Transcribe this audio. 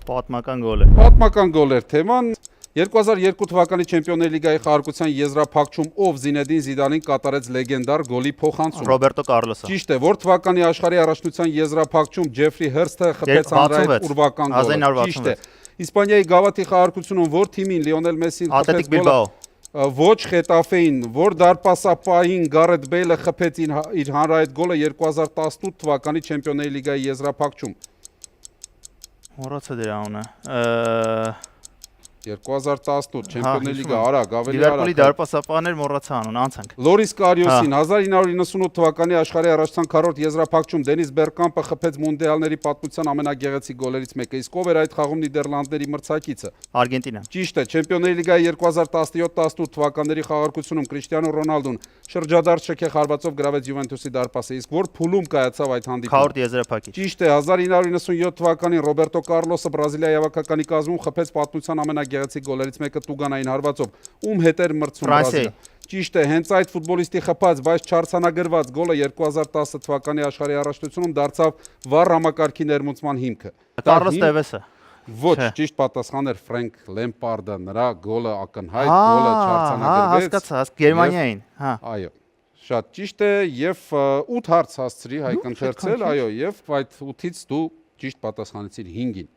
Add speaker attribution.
Speaker 1: Պատմական գոլ է։
Speaker 2: Պատմական գոլ էր թեման։ 2002 թվականի Չեմպիոնների լիգայի խաղարկության եզրափակում ով Զինեդին Զիդանին կատարեց լեգենդար գոլի փոխանցում։
Speaker 1: Ռոբերտո Կարլոսը։
Speaker 2: Ճիշտ է, որ թվականի աշխարհի առաջնության եզրափակում Ջեֆրի Հըրսթը խփեց հանրայինի ուրվական գոլը։ Ճիշտ է։ Իսպանիայի գավաթի խաղարկությունում որ թիմին Լիոնել Մեսսին խփեց գոլը։ Ոչ Խետաֆեին, որ դարպասապահին Գարեթ Բեյլը խփեց իր հանրայինի գոլը 2018 թվականի Չեմպիոնների լիգայի եզրափակում։
Speaker 1: Մոռացա դրա անունը։
Speaker 2: 2018 Չեմպիոնների լիգա, արագ, ավելի արագ։
Speaker 1: Լիվերպուլի դարպասապահներ մոռացա անուն, անցանք։
Speaker 2: Լորիս Կարիոսին 1998 թվականի աշխարհի առաջնության քառորդ եզրափակում Դենիս Բերկամպը խփեց մունդիալների պատմության ամենագեղեցիկ գոլերից մեկը, իսկ ով էր այդ խաղում Նիդերլանդների մրցակիցը։
Speaker 1: Արգենտինա։
Speaker 2: Ճիշտ է, Չեմպիոնների լիգայի 2017-18 թվականների խաղարկությունում Կրիշտիանո Ռոնալդոն շրջադարձ շքեղ հարվածով գրավեց Յուվենտուսի դարպասը, իսկ որ փուլում կայացավ այդ հանդիպումը։
Speaker 1: Քառորդ եզրափակիչ։
Speaker 2: Ճիշտ է, 1997 թվականին Ռոբերտո Կարլոսը Բրազիլիայի հավաքականի կազմում խփեց պատմության ամենագեղեցիկ գոլերից մեկը տուգանային հարվածով, ում հետ էր մրցում Բրազիլիա։ Ճիշտ է, հենց այդ ֆուտբոլիստի խփած, բայց չարցանագրված գոլը 2010 թվականի աշխարհի առաջնությունում դարձավ վառ համակարգի ներմուծման հիմքը։
Speaker 1: Կարլոս Տևեսը։
Speaker 2: Ոչ, ճիշտ պատասխանն էր Ֆրենկ Լեմպարդը, նրա գոլը ակնհայտ գոլը չարցանագրվեց։
Speaker 1: Հասկացա, Գերմանիային, հա։
Speaker 2: Այո, շատ ճիշտ է եւ 8 հարց հասցրի Հայկ ընթերցել, այո, եւ այդ 8-ից դու ճիշտ պատասխանեցիր 5-ին։